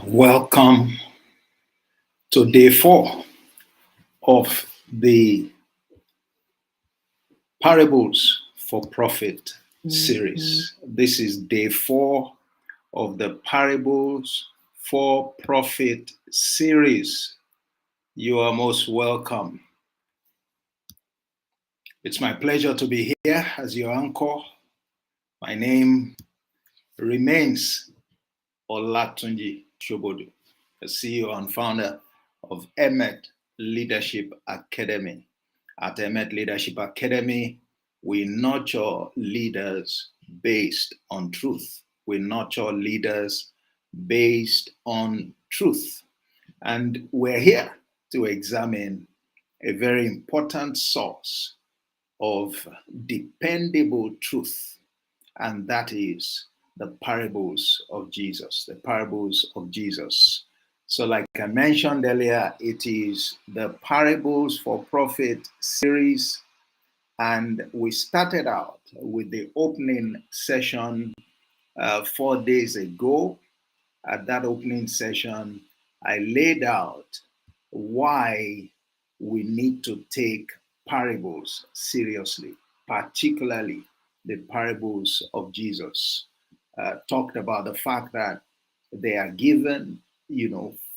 Welcome to day 4 of the Parables for Profit series. This is day 4 of the Parables for Profit series. You are most welcome. It's my pleasure to be here as your anchor. My name remains Olatunji Shobodu, the CEO and founder of Emet Leadership Academy. At Emet Leadership Academy, we nurture leaders based on truth. We nurture leaders based on truth. And we're here to examine a very important source of dependable truth, and that is the parables of Jesus. The parables of Jesus. So like I mentioned earlier, it is the Parables for Profit series, and we started out with the opening session 4 days ago. At that opening session, I laid out why we need to take parables seriously, particularly the parables of Jesus. Talked about the fact that they are given,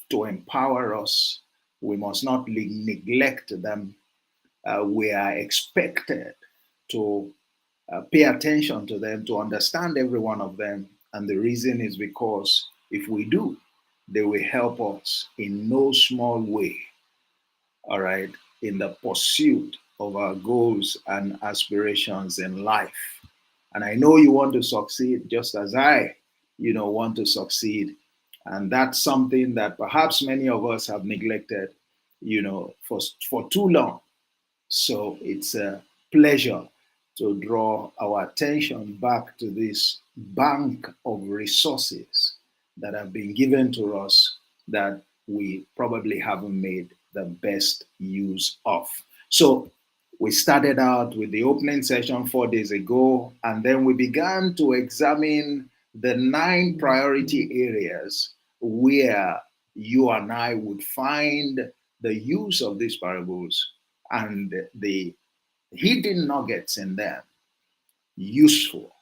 to empower us. We must not neglect them. We are expected to pay attention to them, to understand every one of them. And the reason is because if we do, they will help us in no small way, all right, in the pursuit of our goals and aspirations in life. And I know you want to succeed just as I, want to succeed. And that's something that perhaps many of us have neglected, for too long. So it's a pleasure to draw our attention back to this bank of resources that have been given to us that we probably haven't made the best use of. So we started out with the opening session 4 days ago, and then we began to examine the 9 priority areas where you and I would find the use of these parables and the hidden nuggets in them useful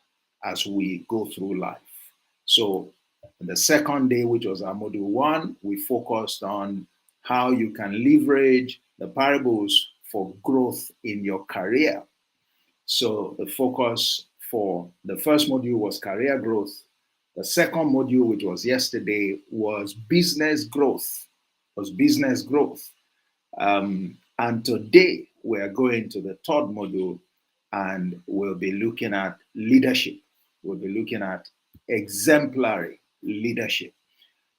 as we go through life. So the second day, which was our module 1, we focused on how you can leverage the parables for growth in your career. So the focus for the first module was career growth. The second module, which was yesterday, was business growth. And today we're going to the third module, and we'll be looking at leadership. We'll be looking at exemplary leadership.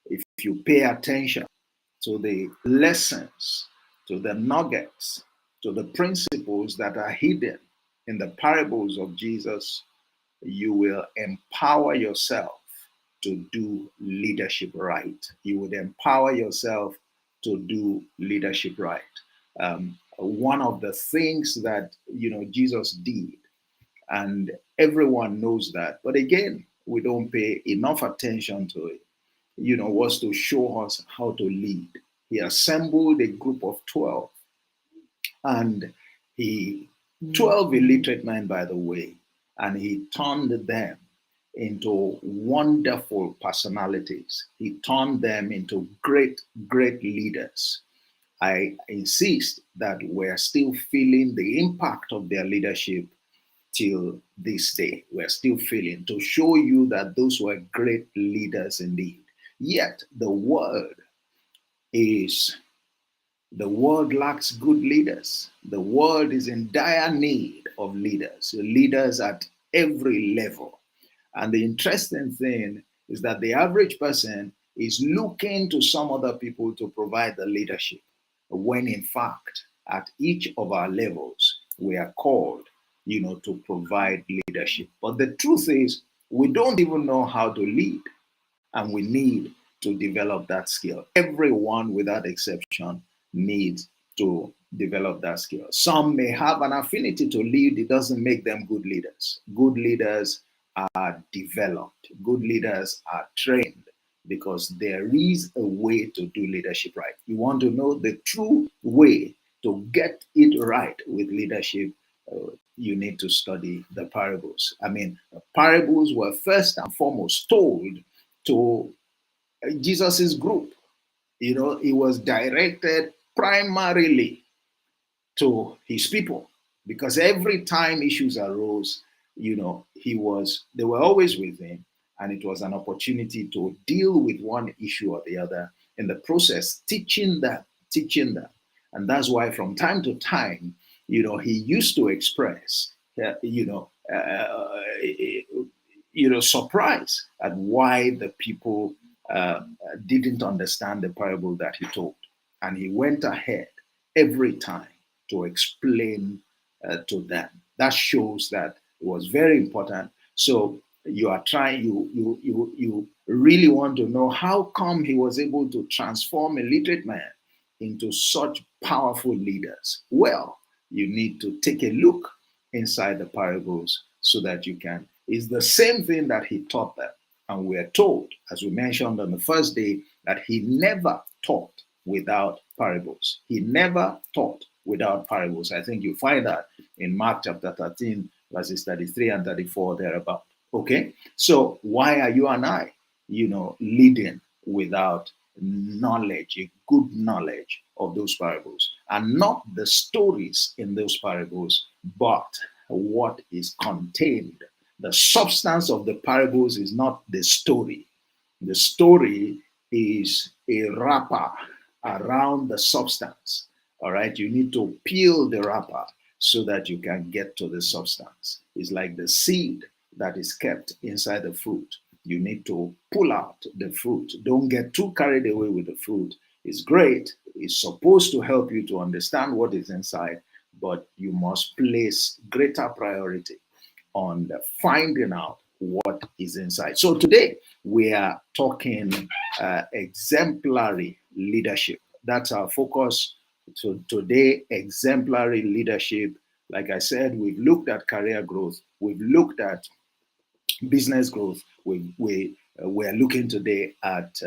If you pay attention to the lessons, to the nuggets, to the principles that are hidden in the parables of Jesus, you will empower yourself to do leadership right. You would empower yourself to do leadership right. One of the things that Jesus did, and everyone knows that, but again, we don't pay enough attention to it, was to show us how to lead. He assembled a group of 12, and 12 illiterate men, by the way, and he turned them into wonderful personalities. He turned them into great, great leaders. I insist that we're still feeling the impact of their leadership till this day. We're still feeling, to show you that those were great leaders indeed. Yet the world lacks good leaders. The world is in dire need of leaders at every level. And the interesting thing is that the average person is looking to some other people to provide the leadership, when in fact, at each of our levels, we are called, to provide leadership. But the truth is, we don't even know how to lead, and we need to develop that skill. Everyone, without exception, needs to develop that skill. Some may have an affinity to lead. It doesn't make them good leaders. Good leaders are developed. Good leaders are trained because there is a way to do leadership right. You want to know the true way to get it right with leadership, you need to study the parables. I mean, the parables were first and foremost told to Jesus's group. You know, it was directed primarily to his people because every time issues arose, you know, they were always with him, and it was an opportunity to deal with one issue or the other in the process, teaching them. And that's why from time to time, you know, he used to express, surprise at why the people didn't understand the parable that he told. And he went ahead every time to explain to them. That shows that it was very important. So you are trying, you really want to know how come he was able to transform a literate man into such powerful leaders. Well, you need to take a look inside the parables so that you can. It's the same thing that he taught them. And we are told, as we mentioned on the first day, that he never taught without parables. He never taught without parables. I think you find that in Mark chapter 13, verses 33 and 34, thereabout. Okay? So why are you and I, leading without knowledge, a good knowledge of those parables? And not the stories in those parables, but what is contained. The substance of the parables is not the story. The story is a wrapper around the substance. All right, you need to peel the wrapper so that you can get to the substance. It's like the seed that is kept inside the fruit. You need to pull out the fruit. Don't get too carried away with the fruit. It's great. It's supposed to help you to understand what is inside, but you must place greater priority on the finding out what is inside. So today we are talking exemplary leadership. That's our focus. So today, exemplary leadership. Like I said, we've looked at career growth. We've looked at business growth. We're looking today at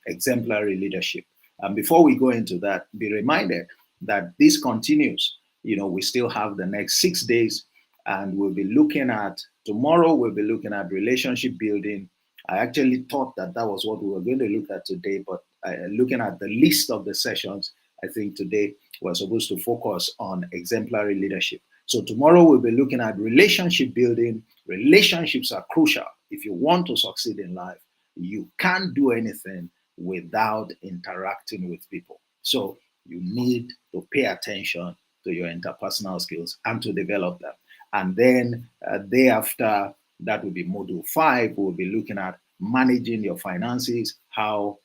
exemplary leadership. And before we go into that, be reminded that this continues. We still have the next 6 days, and we'll be looking at tomorrow. We'll be looking at relationship building. I actually thought that was what we were going to look at today, but looking at the list of the sessions, I think today we're supposed to focus on exemplary leadership. So tomorrow we'll be looking at relationship building. Relationships are crucial. If you want to succeed in life, you can't do anything without interacting with people. So you need to pay attention to your interpersonal skills and to develop them. And then day after, that will be module 5. We'll be looking at managing your finances, how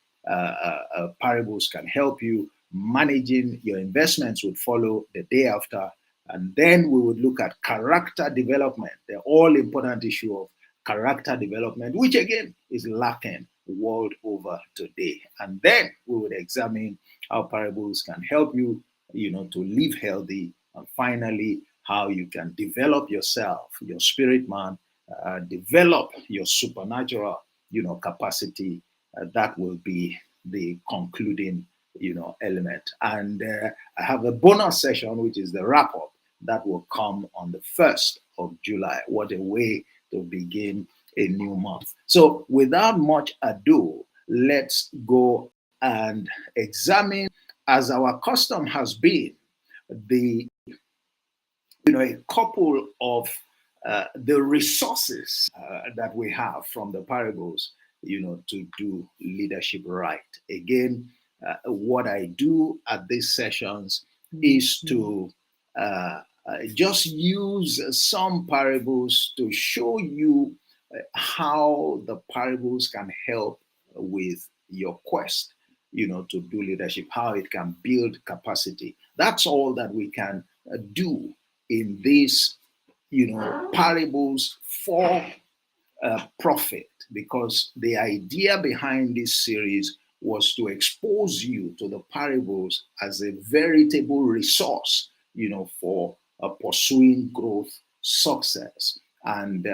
parables can help you. Managing your investments would follow the day after. And then we would look at character development, the all important issue of character development, which again is lacking world over today. And then we would examine how parables can help you, to live healthy. And finally, how you can develop yourself, your spirit man, develop your supernatural, capacity. That will be the concluding, element. And I have a bonus session, which is the wrap up, that will come on the 1st of July. What a way to begin a new month. So without much ado, let's go and examine, as our custom has been, a couple of the resources that we have from the parables, to do leadership right. Again, what I do at these sessions is to just use some parables to show you how the parables can help with your quest, to do leadership, how it can build capacity. That's all that we can do in these, parables for profit, because the idea behind this series was to expose you to the parables as a veritable resource, for pursuing growth, success, and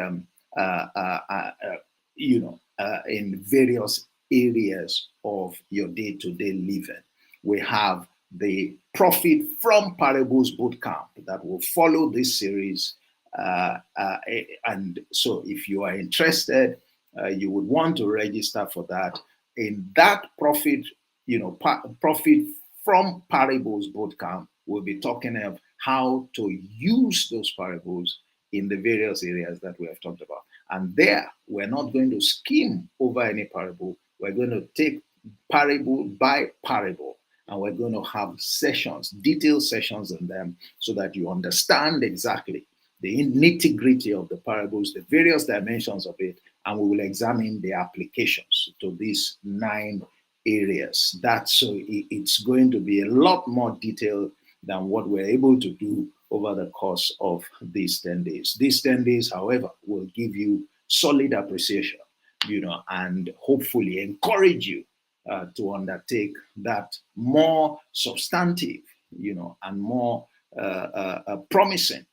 in various areas of your day-to-day living. We have the Profit from Parables bootcamp that will follow this series. And so if you are interested, you would want to register for that. In that Profit from Parables bootcamp, we'll be talking of how to use those parables in the various areas that we have talked about. And there, we're not going to skim over any parable. We're going to take parable by parable, and we're going to have sessions, detailed sessions in them, so that you understand exactly the nitty-gritty of the parables, the various dimensions of it, and we will examine the applications to these 9 areas. It's going to be a lot more detailed than what we're able to do over the course of these 10 days. These 10 days, however, will give you solid appreciation, and hopefully encourage you to undertake that more substantive, and more promising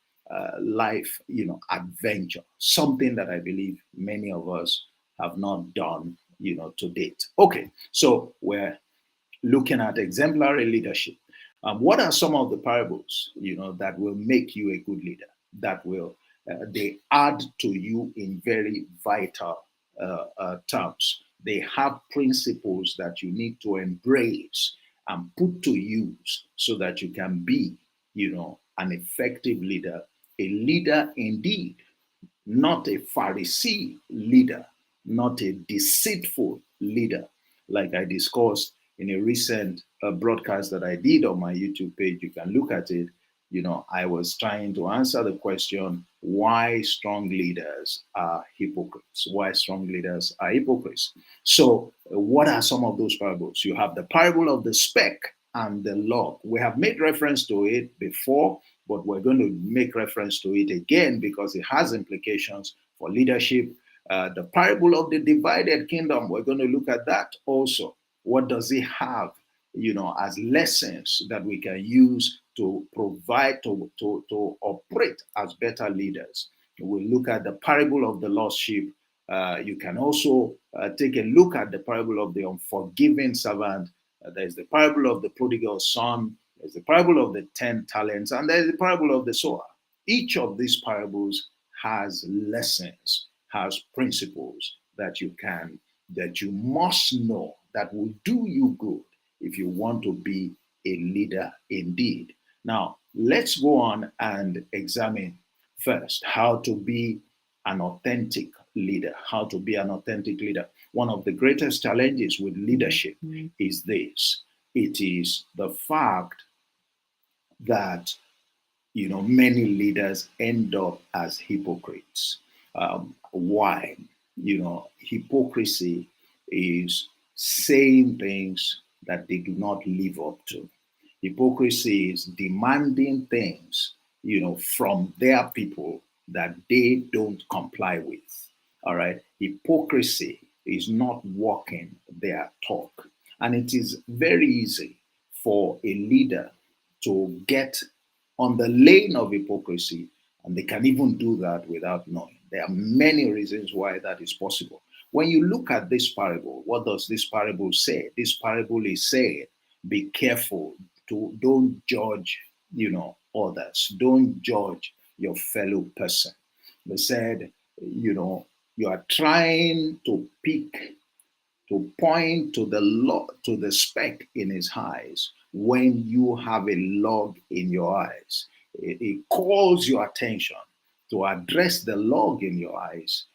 life, adventure, something that I believe many of us have not done, to date. Okay, so we're looking at exemplary leadership. What are some of the parables, that will make you a good leader? That will they add to you in very vital terms. They have principles that you need to embrace and put to use so that you can be, an effective leader, a leader indeed, not a Pharisee leader, not a deceitful leader, like I discussed in a recent broadcast that I did on my YouTube page. You can look at it. I was trying to answer the question, why strong leaders are hypocrites? Why strong leaders are hypocrites? So what are some of those parables? You have the parable of the speck and the log. We have made reference to it before, but we're going to make reference to it again because it has implications for leadership. The parable of the divided kingdom, we're going to look at that also. What does it have, as lessons that we can use to provide, to operate as better leaders? We'll look at the parable of the lost sheep. You can also take a look at the parable of the unforgiving servant. There's the parable of the prodigal son. There's the parable of the 10 talents, and there's the parable of the sower. Each of these parables has lessons, has principles that you must know, that will do you good if you want to be a leader indeed. Now, let's go on and examine first how to be an authentic leader. How to be an authentic leader. One of the greatest challenges with leadership is this. It is the fact that many leaders end up as hypocrites. Why? Hypocrisy is saying things that they do not live up to. Hypocrisy is demanding things, from their people that they don't comply with. All right. Hypocrisy is not walking their talk. And it is very easy for a leader to get on the lane of hypocrisy, and they can even do that without knowing. There are many reasons why that is possible. When you look at this parable, what does this parable say? This parable is saying, be careful, don't judge, others. Don't judge your fellow person. They said, you are trying to point to the speck in his eyes when you have a log in your eyes. It calls your attention to address the log in your eyes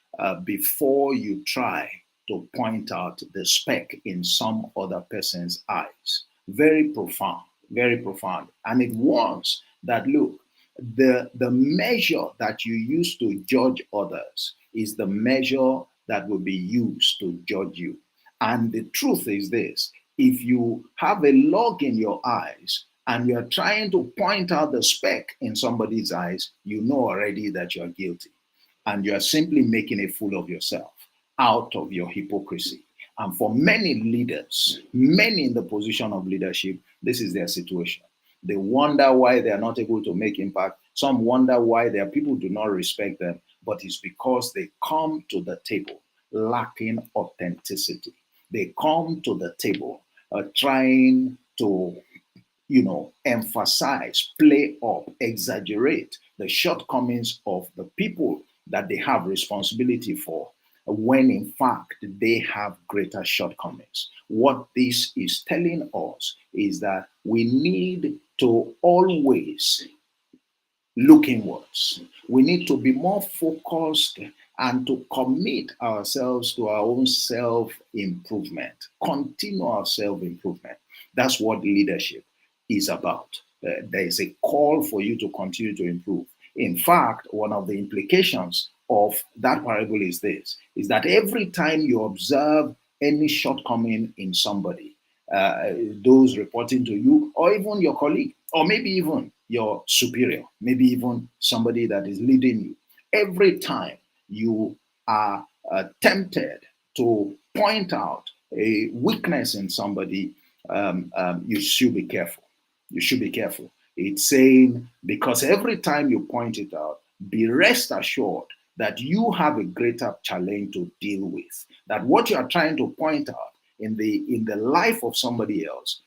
before you try to point out the speck in some other person's eyes. Very profound, very profound. And it warns that, look, the measure that you use to judge others is the measure that will be used to judge you. And the truth is this: if you have a log in your eyes and you're trying to point out the speck in somebody's eyes, you know already that you're guilty. And you're simply making a fool of yourself out of your hypocrisy. And for many leaders, many in the position of leadership, this is their situation. They wonder why they are not able to make impact. Some wonder why their people do not respect them. but it's because they come to the table lacking authenticity. They come to the table trying to, emphasize, play up, exaggerate the shortcomings of the people that they have responsibility for, when in fact they have greater shortcomings. What this is telling us is that we need to always look inwards. We need to be more focused and to commit ourselves to our own self-improvement, continue our self-improvement. That's what leadership is about. There is a call for you to continue to improve. In fact, one of the implications of that parable is this, is that every time you observe any shortcoming in somebody, those reporting to you, or even your colleague, or maybe even your superior, maybe even somebody that is leading you, every time you are tempted to point out a weakness in somebody, you should be careful. You should be careful. It's saying, because every time you point it out, be rest assured that you have a greater challenge to deal with. That what you are trying to point out in the life of somebody else,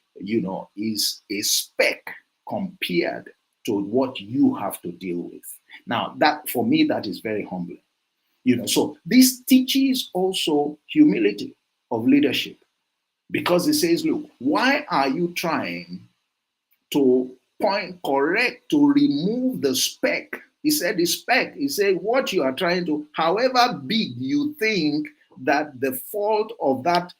is a speck compared to what you have to deal with. Now, that for me, that is very humbling. So this teaches also humility of leadership, because it says, look, why are you trying to correct, to remove the speck? He said the speck. He said what you are trying to, however big you think that the fault of that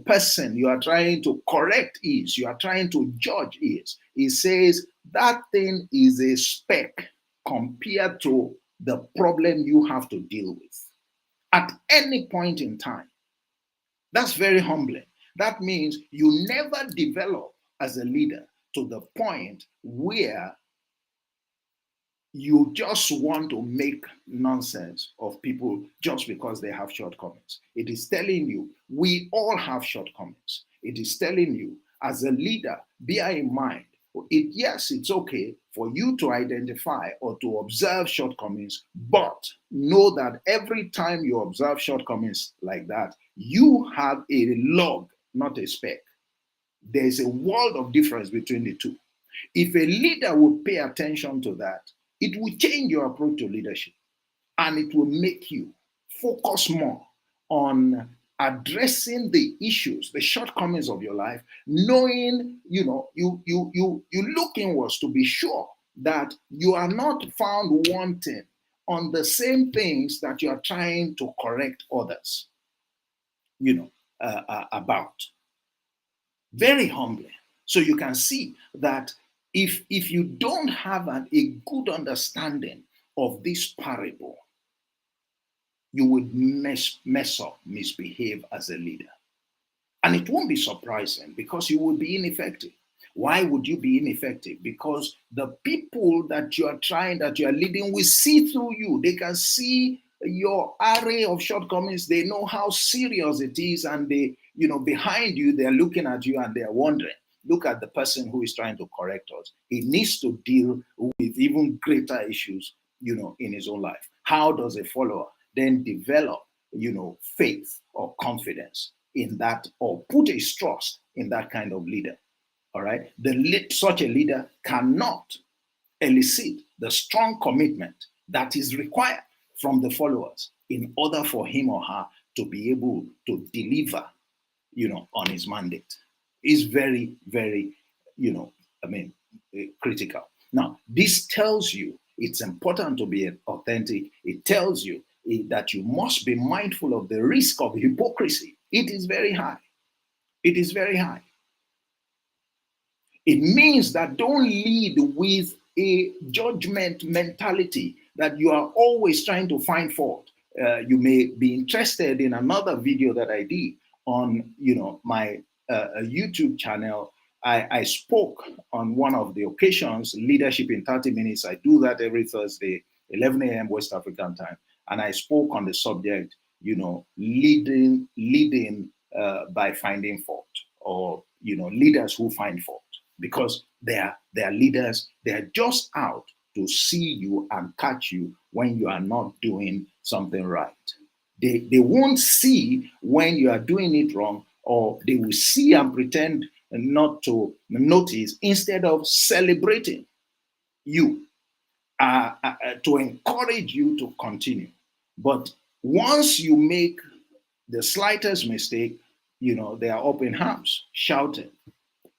person you are trying to correct is, you are trying to judge is, he says that thing is a speck compared to the problem you have to deal with at any point in time. That's very humbling. That means you never develop as a leader to the point where you just want to make nonsense of people just because they have shortcomings. It is telling you we all have shortcomings. It is telling you, as a leader, bear in mind, yes, it's okay for you to identify or to observe shortcomings, but know that every time you observe shortcomings like that, you have a log, not a speck. There's a world of difference between the two. If a leader would pay attention to that, it will change your approach to leadership, and it will make you focus more on addressing the issues, the shortcomings of your life, knowing, you look inwards to be sure that you are not found wanting on the same things that you are trying to correct others, about. Very humbling. So you can see that if you don't have a good understanding of this parable, you would mess up, misbehave as a leader. And it won't be surprising, because you will be ineffective. Why would you be ineffective? Because the people that you are leading will see through you. They can see your array of shortcomings. They know how serious it is, and they, behind you, they're looking at you and they're wondering, look at the person who is trying to correct us. He needs to deal with even greater issues, in his own life. How does a follower then develop, faith or confidence in that, or put his trust in that kind of leader? All right. Such a leader cannot elicit the strong commitment that is required from the followers in order for him or her to be able to deliver, on his mandate. Is very, very, critical. Now, this tells you it's important to be authentic. It tells you that you must be mindful of the risk of hypocrisy. It is very high. It is very high. It means that don't lead with a judgment mentality, that you are always trying to find fault. You may be interested in another video that I did on, my YouTube channel. I spoke on one of the occasions, Leadership in 30 Minutes. I do that every Thursday, 11 a.m. West African time. And I spoke on the subject, leading by finding fault, or, leaders who find fault. Because they are leaders, they are just out to see you and catch you when you are not doing something right. They won't see when you are doing it wrong, or they will see and pretend not to notice instead of celebrating you to encourage you to continue. But once you make the slightest mistake, they are up in arms, shouting,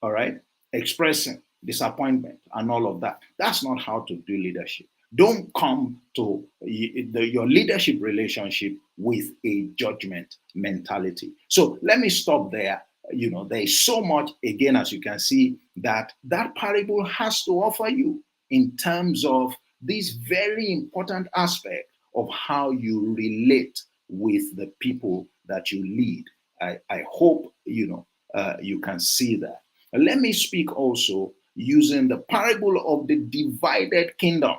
all right, expressing disappointment and all of that. That's not how to do leadership. Don't come to your leadership relationship with a judgment mentality. So let me stop there. There is so much, again, as you can see, that parable has to offer you in terms of this very important aspect of how you relate with the people that you lead. I hope you can see that. Let me speak also using the parable of the divided kingdom,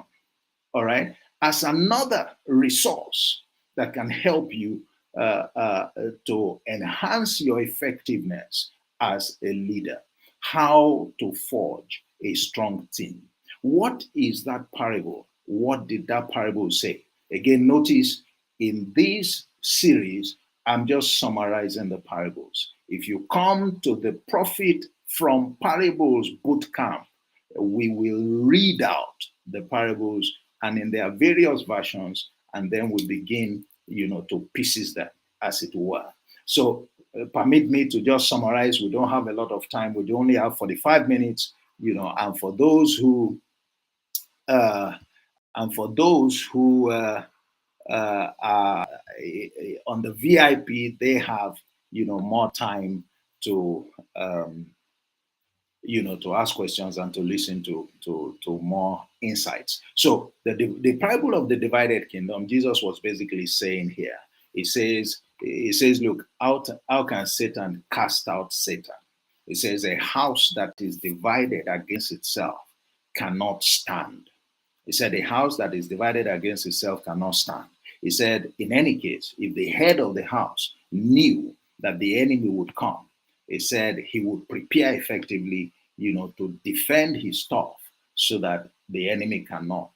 all right, as another resource that can help you to enhance your effectiveness as a leader. How to forge a strong team. What is that parable? What did that parable say? Again, notice in this series, I'm just summarizing the parables. If you come to the Profit from Parables bootcamp, we will read out the parables and in their various versions, and then we begin, to pieces them, as it were. So permit me to just summarize. We don't have a lot of time. We only have 45 minutes, and for those who are on the VIP, they have, more time to, to ask questions and to listen to more insights. So the parable of the divided kingdom, Jesus was basically saying here, he says, look, how can Satan cast out Satan? He says a house that is divided against itself cannot stand. He said a house that is divided against itself cannot stand. He said, in any case, if the head of the house knew that the enemy would come, he said he would prepare effectively, to defend his stuff so that the enemy cannot,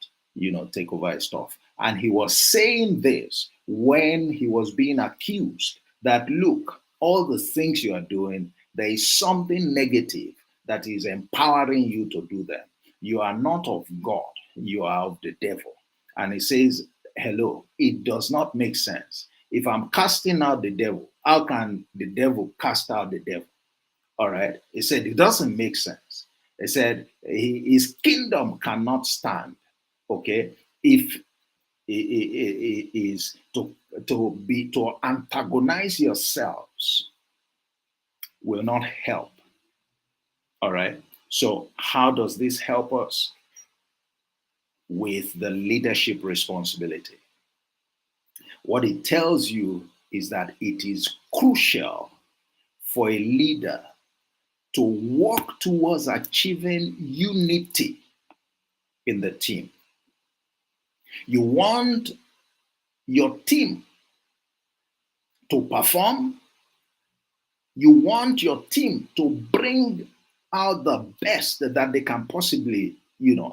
take over his stuff. And he was saying this when he was being accused that, look, all the things you are doing, there is something negative that is empowering you to do them. You are not of God, you are of the devil. And he says, hello, it does not make sense. If I'm casting out the devil, how can the devil cast out the devil? All right. He said, it doesn't make sense. He said, his kingdom cannot stand, okay, if it is to antagonize yourselves will not help. All right. So how does this help us? With the leadership responsibility. What it tells you is that it is crucial for a leader to work towards achieving unity in the team. You want your team to perform. You want your team to bring out the best that they can possibly,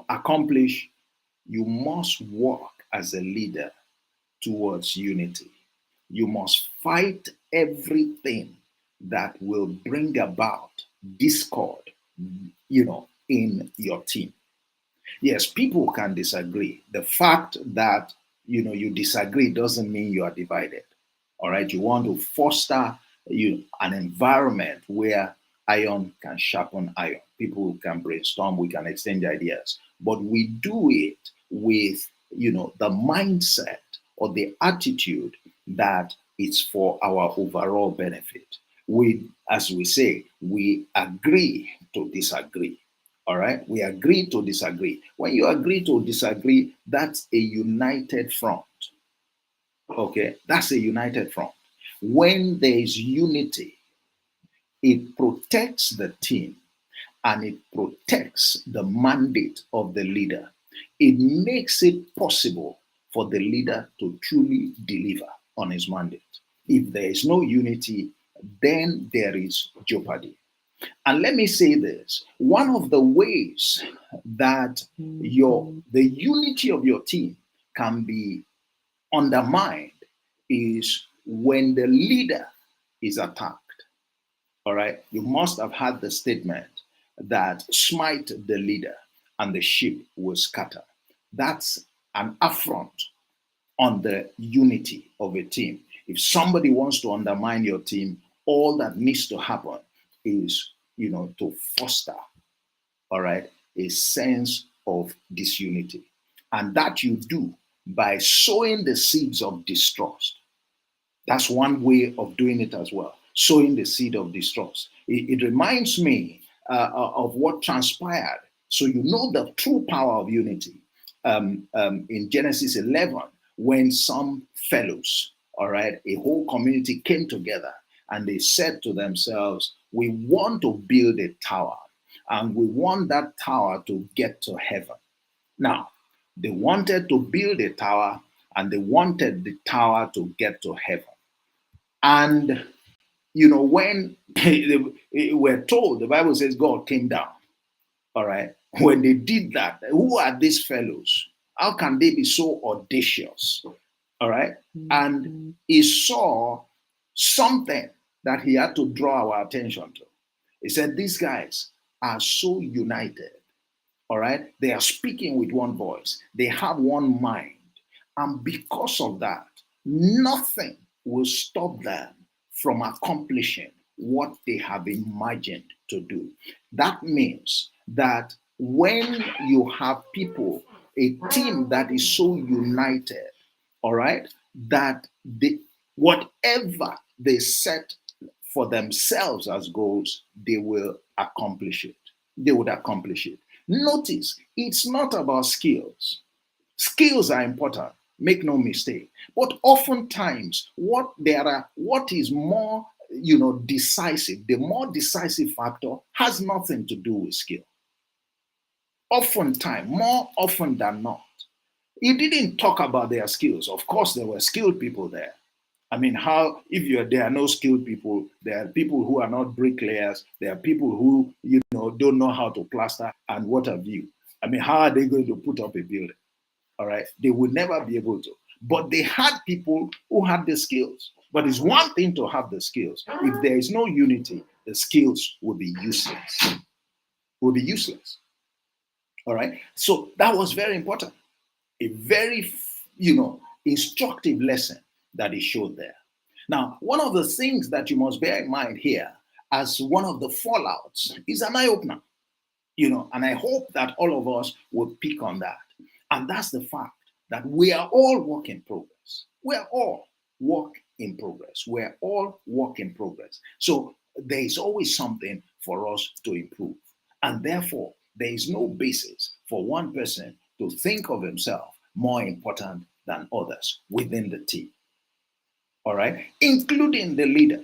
accomplish. You must work as a leader towards unity. You must fight everything that will bring about discord, in your team. Yes, people can disagree. The fact that, you disagree doesn't mean you are divided. All right. You want to foster, an environment where iron can sharpen iron. People can brainstorm, we can exchange ideas, but we do it with, the mindset or the attitude that it's for our overall benefit. As we say, we agree to disagree. All right. We agree to disagree. When you agree to disagree, that's a united front. Okay. That's a united front. When there is unity, it protects the team and it protects the mandate of the leader. It makes it possible for the leader to truly deliver on his mandate. If there is no unity, then there is jeopardy. And let me say this, one of the ways that the unity of your team can be undermined is when the leader is attacked. All right. You must have had the statement that smite the leader and the sheep will scatter. That's an affront on the unity of a team. If somebody wants to undermine your team, all that needs to happen is, to foster, all right, a sense of disunity. And that you do by sowing the seeds of distrust. That's one way of doing it as well, sowing the seed of distrust. It reminds me of what transpired. So you know the true power of unity in Genesis 11, when some fellows, all right, a whole community came together and they said to themselves, we want to build a tower and we want that tower to get to heaven. Now, they wanted to build a tower and they wanted the tower to get to heaven. And, when we're told, the Bible says God came down, all right, when they did that, who are these fellows? How can they be so audacious? All right. And he saw something that he had to draw our attention to. He said, these guys are so united. All right. They are speaking with one voice. They have one mind. And because of that, nothing will stop them from accomplishing what they have imagined to do. That means that when you have people, a team that is so united, all right, that whatever they set for themselves as goals, they will accomplish it. They would accomplish it. Notice, it's not about skills. Skills are important, make no mistake. But oftentimes, what is more, decisive, the more decisive factor has nothing to do with skill. Oftentimes, more often than not, he didn't talk about their skills. Of course, there were skilled people there. I mean, there are no skilled people, there are people who are not bricklayers, there are people who, don't know how to plaster and what have you. I mean, how are they going to put up a building? All right. They will never be able to. But they had people who had the skills. But it's one thing to have the skills. If there is no unity, the skills will be useless. Will be useless. All right. So that was very important. A very, instructive lesson that he showed there. Now, one of the things that you must bear in mind here as one of the fallouts is an eye-opener, and I hope that all of us will pick on that. And that's the fact that we are all work in progress. We are all work in progress. We are all work in progress. So there is always something for us to improve. And therefore, there is no basis for one person to think of himself more important than others within the team. All right, including the leader.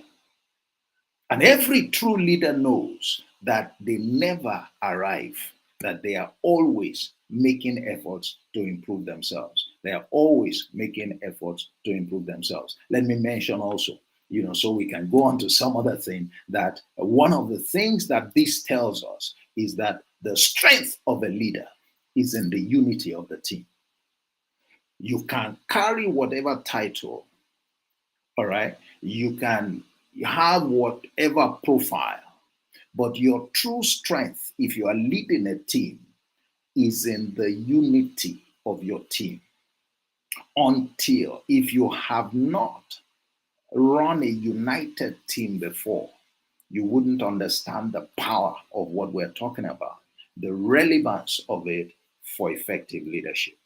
And every true leader knows that they never arrive, that they are always making efforts to improve themselves. They are always making efforts to improve themselves. Let me mention also, so we can go on to some other thing, that one of the things that this tells us is that the strength of a leader is in the unity of the team. You can carry whatever title, all right? You can have whatever profile, but your true strength, if you are leading a team, is in the unity of your team. Until, if you have not run a united team before, you wouldn't understand the power of what we're talking about, the relevance of it for effective leadership,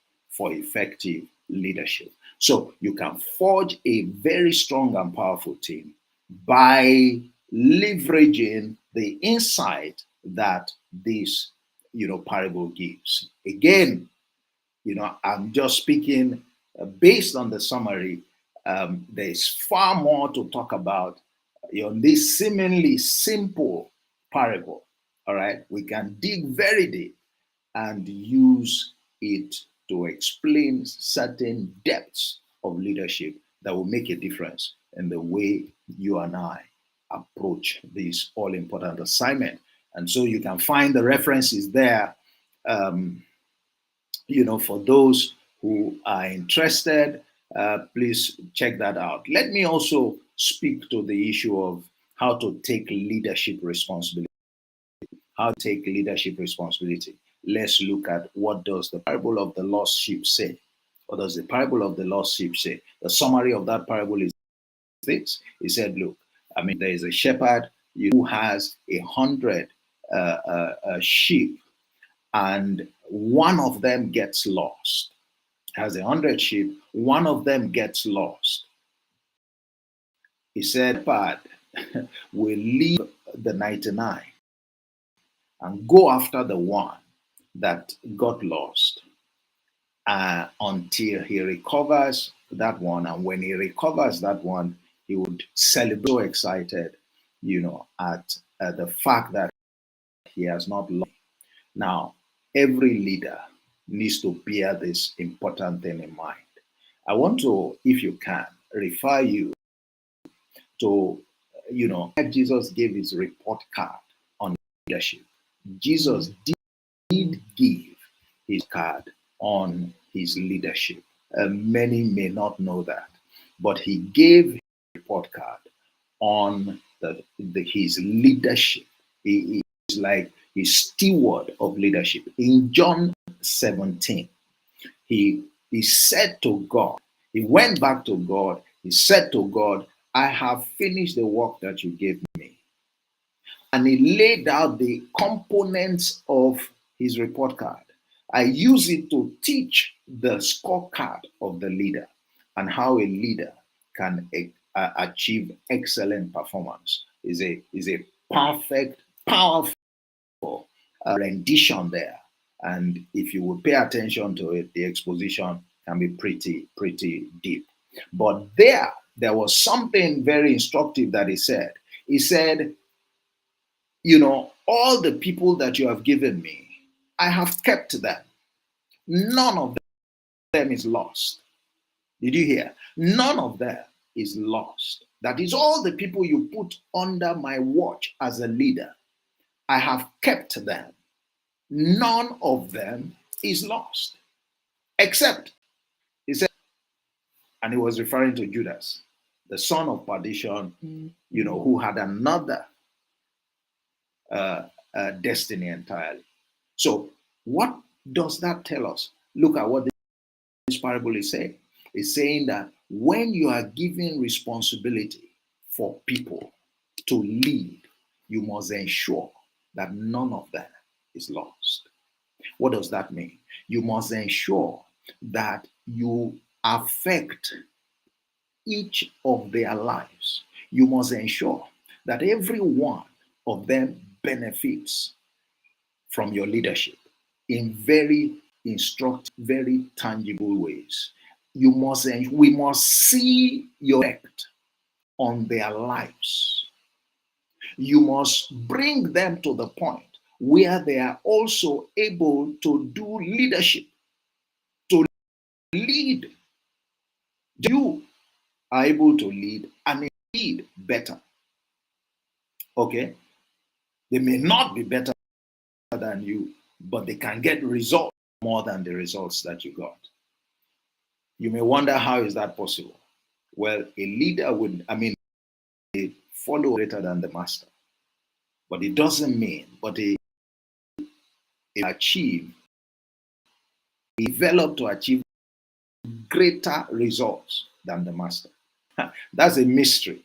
So you can forge a very strong and powerful team by leveraging the insight that this, parable gives. Again, I'm just speaking based on the summary. There's far more to talk about this seemingly simple parable. All right, we can dig very deep and use it to explain certain depths of leadership that will make a difference in the way you and I approach this all-important assignment. And so you can find the references there, for those who are interested. Please check that out. Let me also speak to the issue of how to take leadership responsibility. How to take leadership responsibility. Let's look at what does the parable of the lost sheep say. What does the parable of the lost sheep say? The summary of that parable is this. He said, look, there is a shepherd who has 100 sheep, and one of them gets lost. Has 100 sheep, one of them gets lost. He said, "Shepherd will leave the 99 and go after the one that got lost until he recovers that one. And when he recovers that one, he would celebrate, so excited, at the fact that he has not lost." Now, every leader needs to bear this important thing in mind. I want to, if you can, refer you to, Jesus gave his report card on leadership. Jesus did give his card on his leadership. Many may not know that, but he gave his report card on his leadership. He is like a steward of leadership. In John 17, he said to God, he went back to God, he said to God, "I have finished the work that you gave me." And he laid out the components of his report card. I use it to teach the scorecard of the leader and how a leader can achieve excellent performance. Is a perfect, powerful rendition there. And if you will pay attention to it, the exposition can be pretty deep. But there was something very instructive that he said. He said, all the people that you have given me, I have kept them. None of them is lost. Did you hear? None of them is lost. That is all the people you put under my watch as a leader. I have kept them. None of them is lost. Except, he said, and he was referring to Judas, the son of perdition, who had another destiny entirely. So what does that tell us? Look at what this parable is saying. It's saying that when you are given responsibility for people to lead, you must ensure that none of them is lost. What does that mean? You must ensure that you affect each of their lives. You must ensure that every one of them benefits from your leadership in very instructive, very tangible ways. We must see your effect on their lives. You must bring them to the point where they are also able to do leadership, to lead. You are able to lead and lead better. Okay? They may not be better than you, but they can get results more than the results that you got. You may wonder, how is that possible? Well, a leader would, a follower greater than the master. But it doesn't mean, but they develop to achieve greater results than the master. That's a mystery.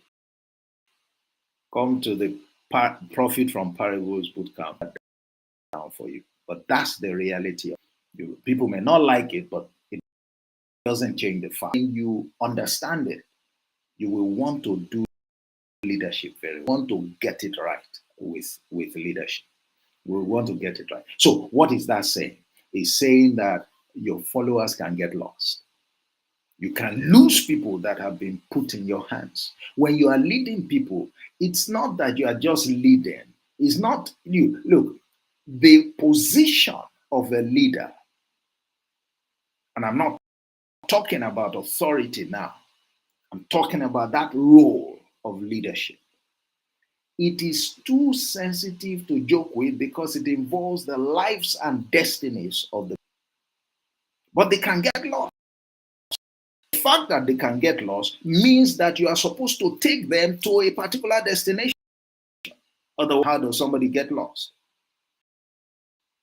Come to the Profit from Parables bootcamp down for you. But that's the reality. People may not like it, but it doesn't change the fact. When you understand it, you will want to do leadership want to get it right with leadership. We want to get it right. So what is that saying? It's saying that your followers can get lost. You can lose people that have been put in your hands. When you are leading people, it's not that you are just leading. It's not you. Look, the position of a leader, and I'm not talking about authority now. I'm talking about that role of leadership. it is too sensitive to joke with because it involves the lives and destinies of the. But they can get lost. The fact that they can get lost means that you are supposed to take them to a particular destination. Otherwise, how does somebody get lost?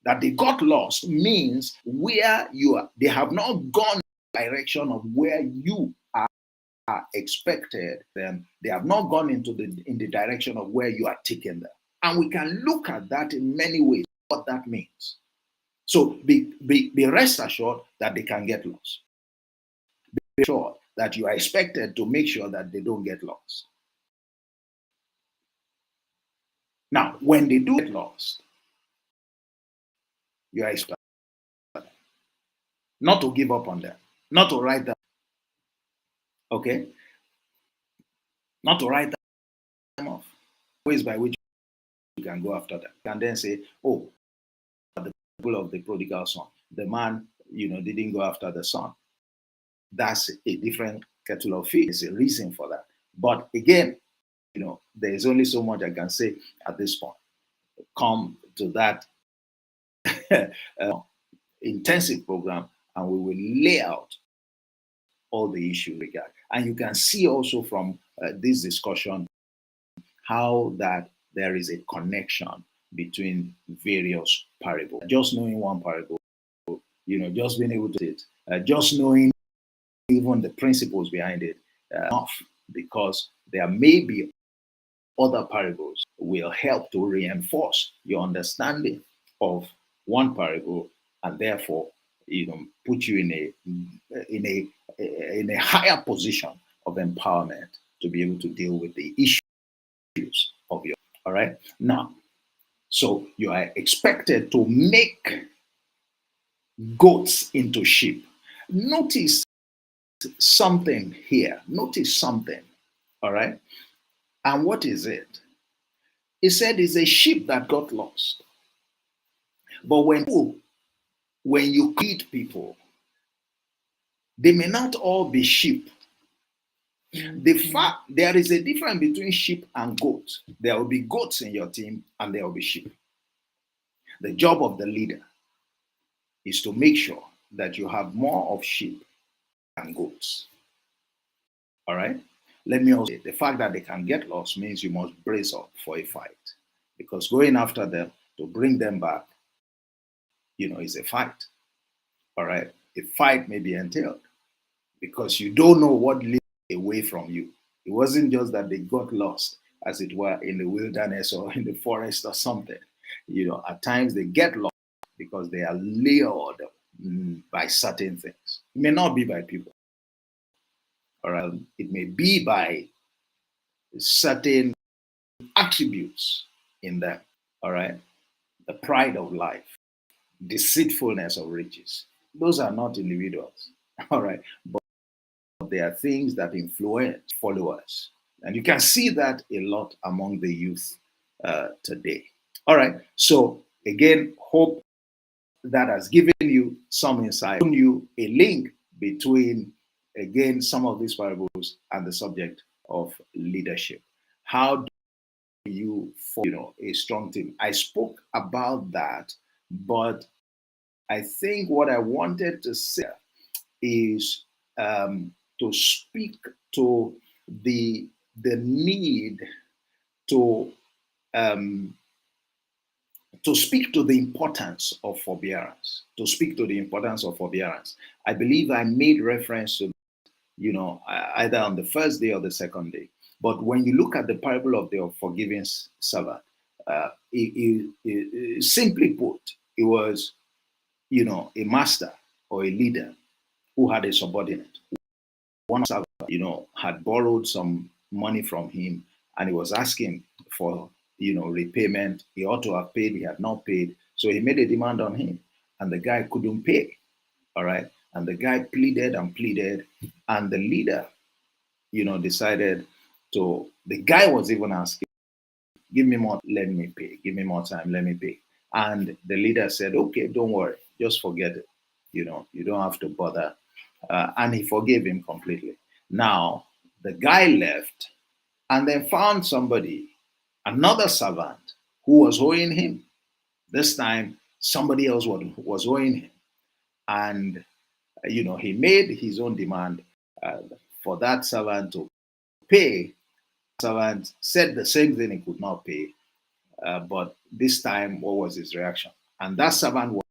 That they got lost means where you are, they have not gone in the direction of where you are expected them. They have not gone in the direction of where you are taking them. And we can look at that in many ways, what that means. So be rest assured that they can get lost. Be sure that you are expected to make sure that they don't get lost. Now, when they do get lost, you are expected not to give up on them, not to write them, okay? Not to write them off. Ways by which you can go after them. You can then say, oh, the people of the prodigal son, the man, didn't go after the son. That's a different kettle of fish. There's a reason for that. But again, there's only so much I can say at this point. Come to that intensive program and we will lay out all the issues regarding. And you can see also from this discussion how that there is a connection between various parables. Just knowing one parable, just being able to do it, just knowing even the principles behind it, enough, because there may be other parables will help to reinforce your understanding of one parable and therefore put you in a higher position of empowerment to be able to deal with the issues of your. All right. Now, so you are expected to make goats into sheep. Notice something here. Notice something. All right. And what is it? It said it's a sheep that got lost. But when you feed people, they may not all be sheep. There is a difference between sheep and goat. There will be goats in your team and there will be sheep. The job of the leader is to make sure that you have more of sheep than goats. All right? Let me also say, the fact that they can get lost means you must brace up for a fight. Because going after them to bring them back, is a fight. All right? A fight may be entailed because you don't know what leads away from you. It wasn't just that they got lost, as it were, in the wilderness or in the forest or something. At times they get lost because they are lured by certain things. It may not be by people. All right? It may be by certain attributes in them. All right? The pride of life, deceitfulness of riches. Those are not individuals. All right? But they are things that influence followers. And you can see that a lot among the youth today. All right. So again, hope that has given you some insight, given you a link between, again, some of these parables and the subject of leadership. How do you form, a strong team? I spoke about that, but I think what I wanted to say is to speak to the need to speak to the importance of forbearance. To speak to the importance of forbearance. I believe I made reference to, either on the first day or the second day. But when you look at the parable of the forgiving servant, simply put, it was, a master or a leader who had a subordinate. One servant, had borrowed some money from him and he was asking for, repayment. He ought to have paid, he had not paid. So he made a demand on him and the guy couldn't pay. All right. And the guy pleaded and pleaded. And the leader, decided to, the guy was even asking, give me more, let me pay. Give me more time, let me pay. And the leader said, okay, don't worry, just forget it. You don't have to bother. And he forgave him completely. Now, the guy left and then found somebody another servant who was owing him. This time, somebody else was owing him. And, he made his own demand for that servant to pay. The servant said the same thing, he could not pay. But this time, what was his reaction? And that servant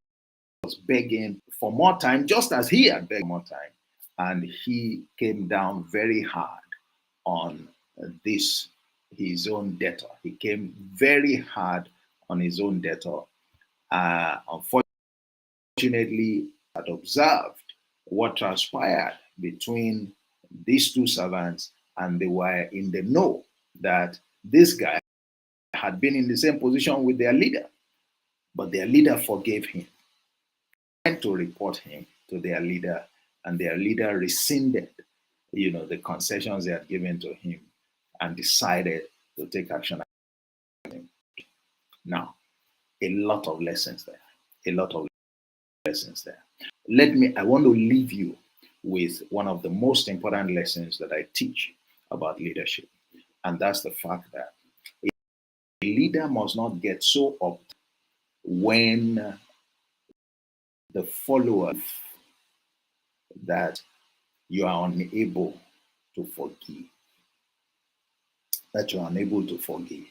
was begging for more time, just as he had begged more time. And he came down very hard on his own debtor. He came very hard on his own debtor. Unfortunately, had observed what transpired between these two servants, and they were in the know that this guy had been in the same position with their leader, but their leader forgave him. Went to report him to their leader, and their leader rescinded, the concessions they had given to him, and decided to take action against him. Now, a lot of lessons there. A lot of lessons there. I want to leave you with one of the most important lessons that I teach about leadership, and that's the fact that a leader must not get so up when the follower that you are unable to forgive. That you are unable to forgive.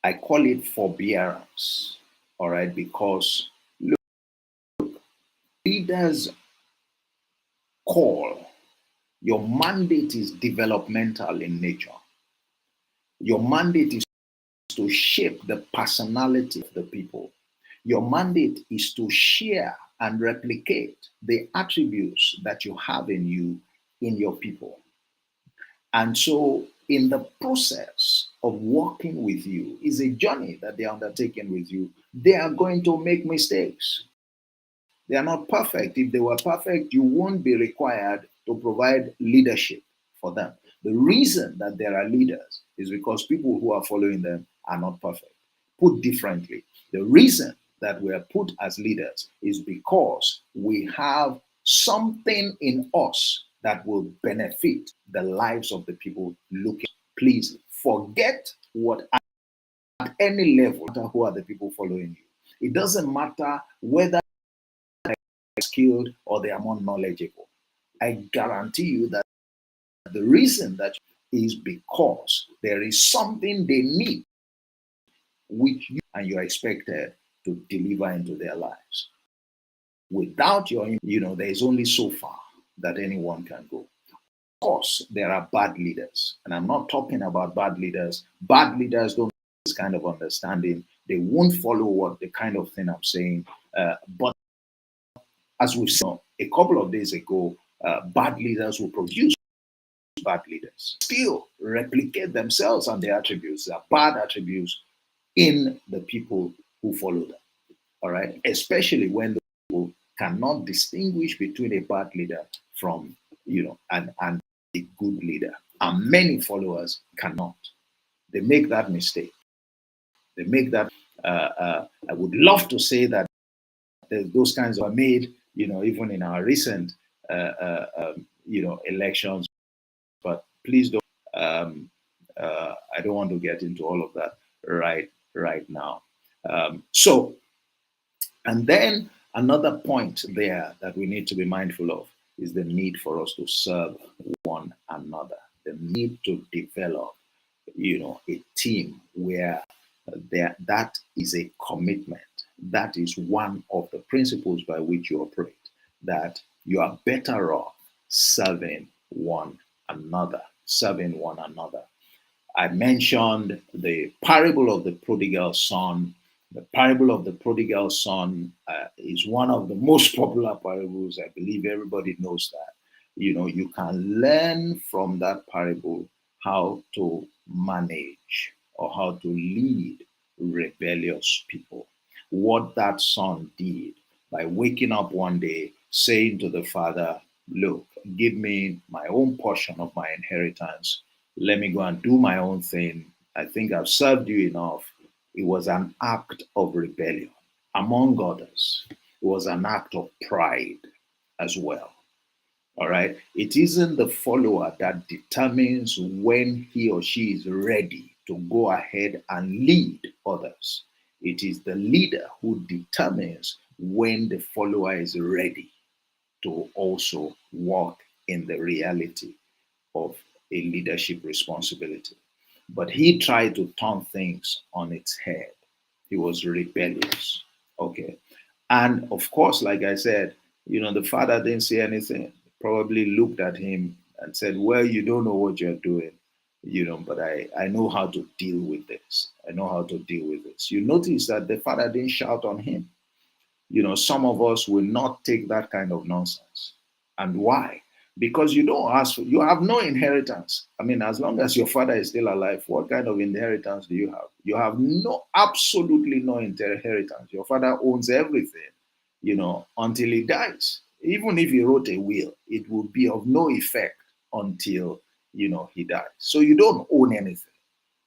I call it forbearance, all right, because look, leaders call, your mandate is developmental in nature. Your mandate is to shape the personality of the people. Your mandate is to share and replicate the attributes that you have in you, in your people. And so, in the process of working with you, is a journey that they are undertaking with you. They are going to make mistakes. They are not perfect. If they were perfect, you won't be required to provide leadership for them. The reason that there are leaders is because people who are following them are not perfect. Put differently, the reason that we are put as leaders is because we have something in us that will benefit the lives of the people looking. Please forget what at any level, who are the people following you. It doesn't matter whether they're skilled or they are more knowledgeable. I guarantee you that the reason that is because there is something they need which you and you're expected to deliver into their lives. Without there is only so far that anyone can go. Of course, there are bad leaders, and I'm not talking about bad leaders. Bad leaders don't have this kind of understanding. They won't follow what the kind of thing I'm saying. But as we've seen a couple of days ago, bad leaders will produce bad leaders. Still replicate themselves and their attributes, their bad attributes, in the people who follow them. All right, especially when the people cannot distinguish between a bad leader from and a good leader, and many followers cannot. They make that mistake. They make that. I would love to say that those kinds are made, even in our recent, elections. But please don't. I don't want to get into all of that right now. And then another point there that we need to be mindful of is the need for us to serve one another, the need to develop, a team where that is a commitment. That is one of the principles by which you operate, that you are better off serving one another. I mentioned the parable of the prodigal son. The parable of the prodigal son is one of the most popular parables. I believe everybody knows that. You can learn from that parable how to manage or how to lead rebellious people. What that son did by waking up one day, saying to the father, "Look, give me my own portion of my inheritance. Let me go and do my own thing. I think I've served you enough." It was an act of rebellion, among others. It was an act of pride as well. All right. It isn't the follower that determines when he or she is ready to go ahead and lead others. It is the leader who determines when the follower is ready to also walk in the reality of a leadership responsibility. But he tried to turn things on its head. He was rebellious. Okay. And of course, like I said, the father didn't say anything. Probably looked at him and said, well, you don't know what you're doing, but I know how to deal with this. I know how to deal with this. You notice that the father didn't shout on him. Some of us will not take that kind of nonsense. And why? Because you don't ask for, you have no inheritance. I mean, as long as your father is still alive, what kind of inheritance do you have? You have absolutely no inheritance. Your father owns everything, until he dies. Even if he wrote a will, it will be of no effect until, he dies. So you don't own anything,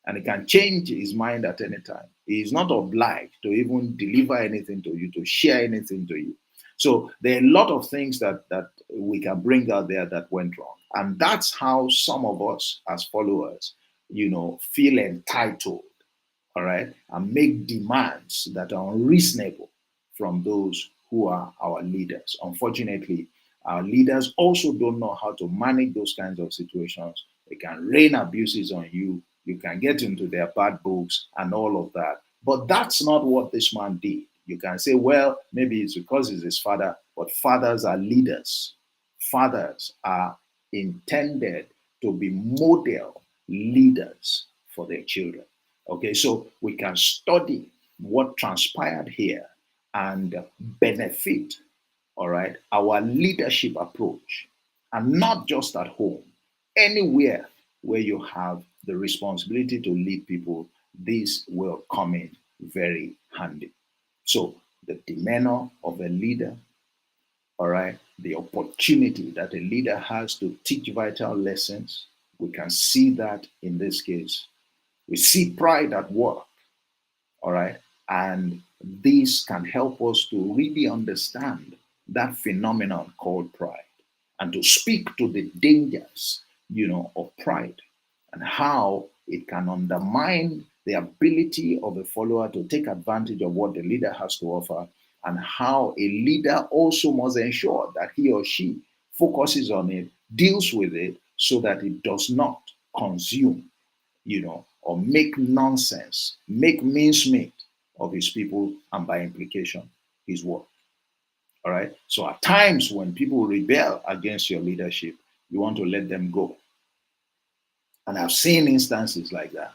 and he can change his mind at any time. He is not obliged to even deliver anything to you, to share anything to you. So there are a lot of things that we can bring out there that went wrong. And that's how some of us as followers, feel entitled, all right, and make demands that are unreasonable from those who are our leaders. Unfortunately, our leaders also don't know how to manage those kinds of situations. They can rain abuses on you. You can get into their bad books and all of that. But that's not what this man did. You can say, well, maybe it's because he's his father, but fathers are leaders. Fathers are intended to be model leaders for their children. Okay, so we can study what transpired here and benefit, all right, our leadership approach, and not just at home, anywhere where you have the responsibility to lead people, this will come in very handy. So the demeanor of a leader, all right, the opportunity that a leader has to teach vital lessons, we can see that in this case. We see pride at work, all right, and this can help us to really understand that phenomenon called pride and to speak to the dangers, of pride and how it can undermine the ability of a follower to take advantage of what the leader has to offer, and how a leader also must ensure that he or she focuses on it, deals with it, so that it does not consume, or make nonsense, make mincemeat of his people, and by implication, his work. All right. So at times when people rebel against your leadership, you want to let them go. And I've seen instances like that.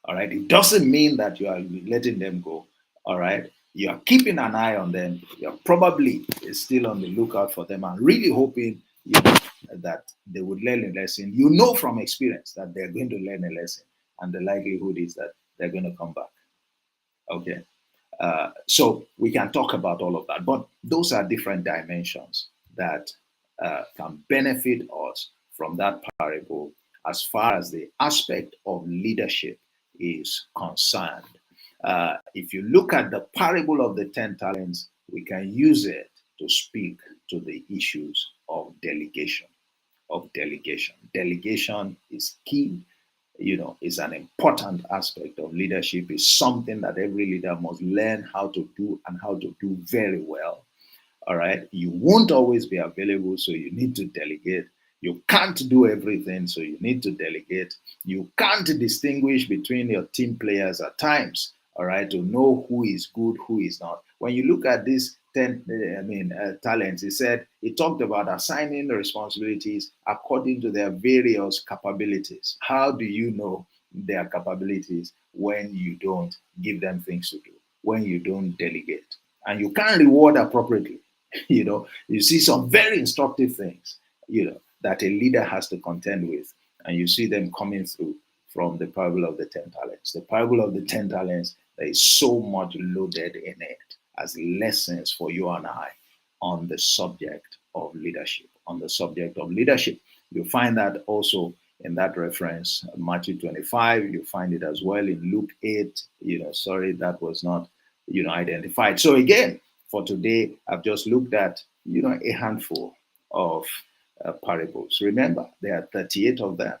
All right. It doesn't mean that you are letting them go. All right. You are keeping an eye on them. You're probably still on the lookout for them and really hoping, that they would learn a lesson. You know from experience that they're going to learn a lesson, and the likelihood is that they're going to come back. Okay. So we can talk about all of that, but those are different dimensions that can benefit us from that parable as far as the aspect of leadership is concerned. If you look at the parable of the 10 talents, we can use it to speak to the issues of delegation. Delegation is key, is an important aspect of leadership, is something that every leader must learn how to do and how to do very well. All right. You won't always be available, so you need to delegate. You can't do everything, so you need to delegate. You can't distinguish between your team players at times, all right, to know who is good, who is not. When you look at these 10, talents, he talked about assigning the responsibilities according to their various capabilities. How do you know their capabilities when you don't give them things to do, when you don't delegate? And you can't reward appropriately. You see some very instructive things, that a leader has to contend with, and you see them coming through from the parable of the 10 talents. The parable of the 10 talents, there is so much loaded in it as lessons for you and I on the subject of leadership. On the subject of leadership, you'll find that also in that reference, Matthew 25. You find it as well in Luke 8. Sorry, that was not, identified. So again, for today, I've just looked at, a handful of parables. Remember, there are 38 of them.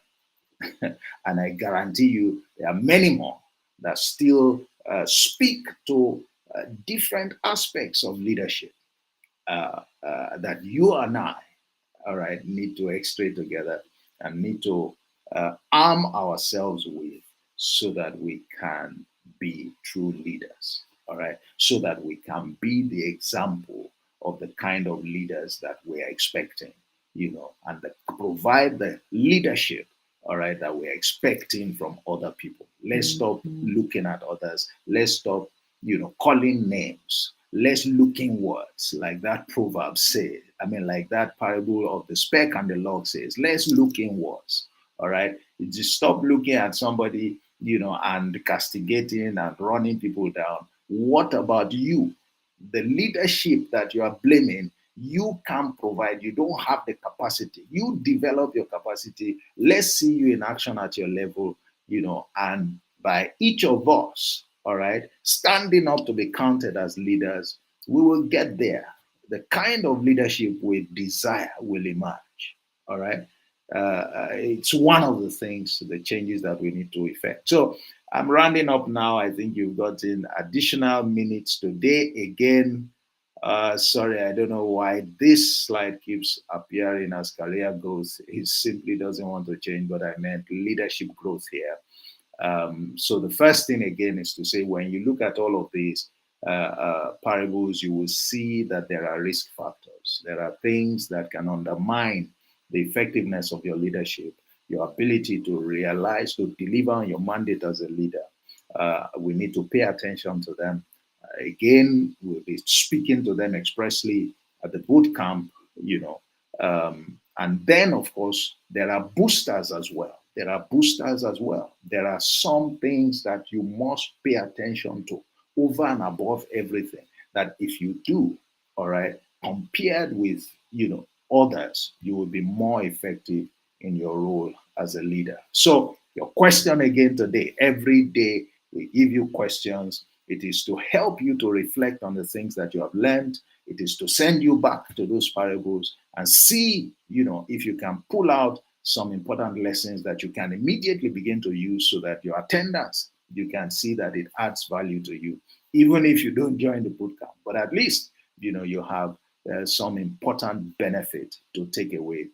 And I guarantee you there are many more that still speak to different aspects of leadership that you and I, all right, need to extract together and need to arm ourselves with so that we can be true leaders, all right, so that we can be the example of the kind of leaders that we're expecting, and provide the leadership, all right, that we're expecting from other people. Let's stop looking at others. Let's stop, calling names. Let's look inwards, like that proverb says. I mean, like that parable of the speck and the log says. Let's look inwards. All right. You just stop looking at somebody, and castigating and running people down. What about you? The leadership that you are blaming, you can provide. You don't have the capacity. You develop your capacity. Let's see you in action at your level, and by each of us, all right, standing up to be counted as leaders, we will get there. The kind of leadership we desire will emerge, all right. It's one of the things, the changes that we need to effect. So I'm rounding up now. I think you've gotten additional minutes today. Again, sorry, I don't know why this slide keeps appearing as career goals. It simply doesn't want to change, but I meant leadership growth here. So the first thing again is to say, when you look at all of these parables, you will see that there are risk factors. There are things that can undermine the effectiveness of your leadership, your ability to realize, to deliver on your mandate as a leader. We need to pay attention to them. Again, we'll be speaking to them expressly at the boot camp, and then, of course, there are boosters as well. There are boosters as well. There are some things that you must pay attention to over and above everything, that if you do, all right, compared with, others, you will be more effective in your role as a leader. So your question again today, every day we give you questions. It is to help you to reflect on the things that you have learned. It is to send you back to those parables and see, if you can pull out some important lessons that you can immediately begin to use so that your attendance, you can see that it adds value to you, even if you don't join the bootcamp. But at least, you have some important benefit to take away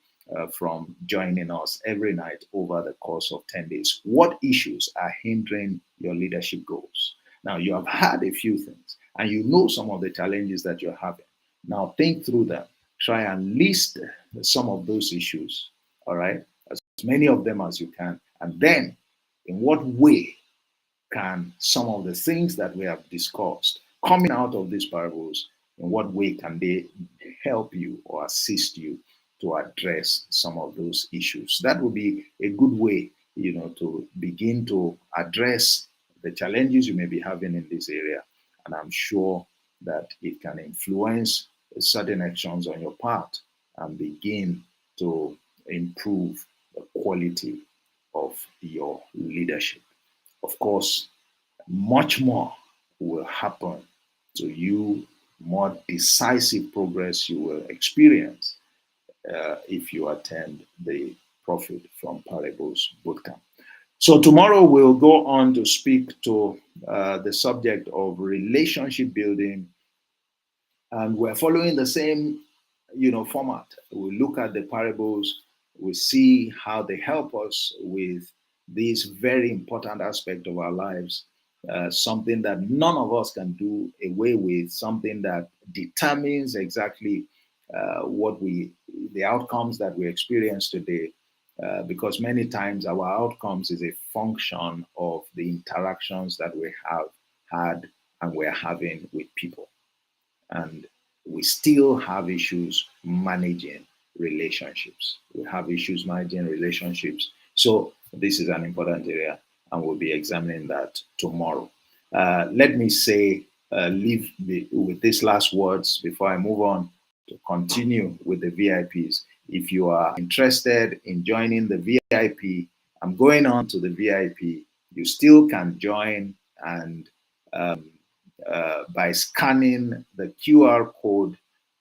from joining us every night over the course of 10 days. What issues are hindering your leadership goals? Now, you have had a few things and you know some of the challenges that you're having. Now, think through them. Try and list some of those issues, all right? As many of them as you can. And then, in what way can some of the things that we have discussed coming out of these parables, in what way can they help you or assist you to address some of those issues? That would be a good way, to begin to address the challenges you may be having in this area. And I'm sure that it can influence certain actions on your part and begin to improve the quality of your leadership. Of course, much more will happen to you, more decisive progress you will experience if you attend the Profit from Parables bootcamp. So tomorrow we'll go on to speak to the subject of relationship building, and we're following the same, format. We look at the parables, we see how they help us with this very important aspect of our lives, something that none of us can do away with, something that determines exactly the outcomes that we experience today. Because many times our outcomes is a function of the interactions that we have had and we're having with people. And we still have issues managing relationships. We have issues managing relationships. So this is an important area, and we'll be examining that tomorrow. Let me say, leave with these last words before I move on to continue with the VIPs. If you are interested in joining the VIP, I'm going on to the VIP. You still can join, and by scanning the QR code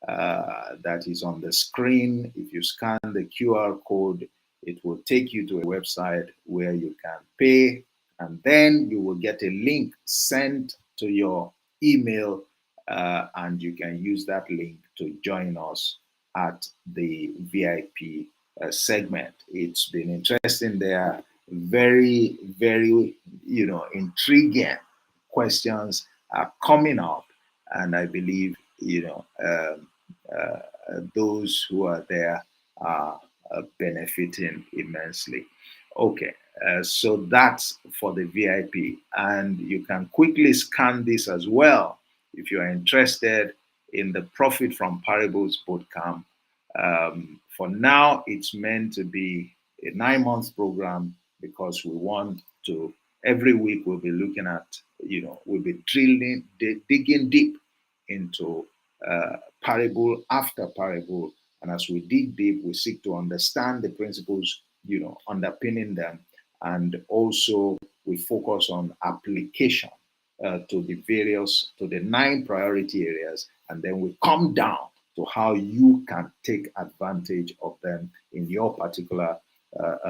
that is on the screen. If you scan the QR code, it will take you to a website where you can pay, and then you will get a link sent to your email, and you can use that link to join us at the VIP segment. It's been interesting. There are very, very, intriguing questions are coming up, and I believe, those who are there are benefiting immensely. Okay, so that's for the VIP, and you can quickly scan this as well if you are interested in the Profit from Parables bootcamp. For now, it's meant to be a 9 month program because we want to, every week we'll be looking at, we'll be digging deep into parable after parable. And as we dig deep, we seek to understand the principles, underpinning them. And also we focus on application to the 9 priority areas. And then we come down to how you can take advantage of them in your particular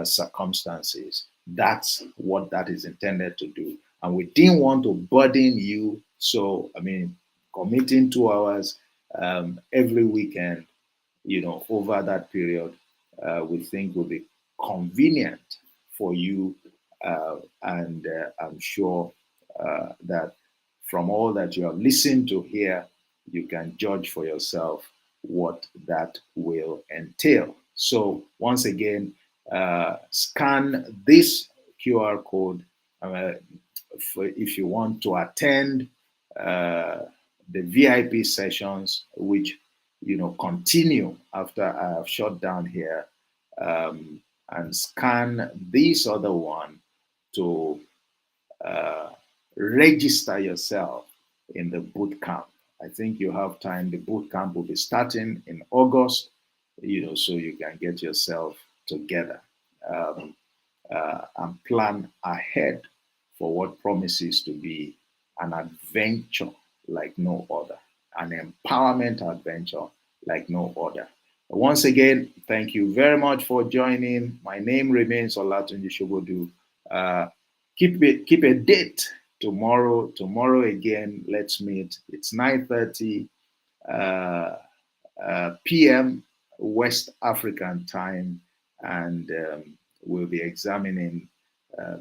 circumstances. That's what that is intended to do. And we didn't want to burden you. So, committing 2 hours every weekend, over that period, we think will be convenient for you. And I'm sure that from all that you have listened to here, you can judge for yourself what that will entail. So once again, scan this QR code if you want to attend the VIP sessions, which continue after I have shut down here, and scan this other one to register yourself in the boot camp. I think you have time. The boot camp will be starting in August, so you can get yourself together and plan ahead for what promises to be an adventure like no other, an empowerment adventure like no other. Once again, thank you very much for joining. My name remains Olatunji Shobodu. Keep a date tomorrow. Tomorrow again, let's meet. It's 9:30 p.m. West African time, and we'll be examining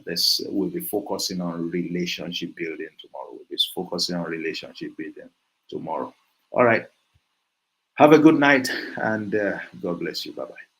this. We'll be focusing on relationship building tomorrow. We'll be focusing on relationship building tomorrow. All right. Have a good night, and God bless you. Bye-bye.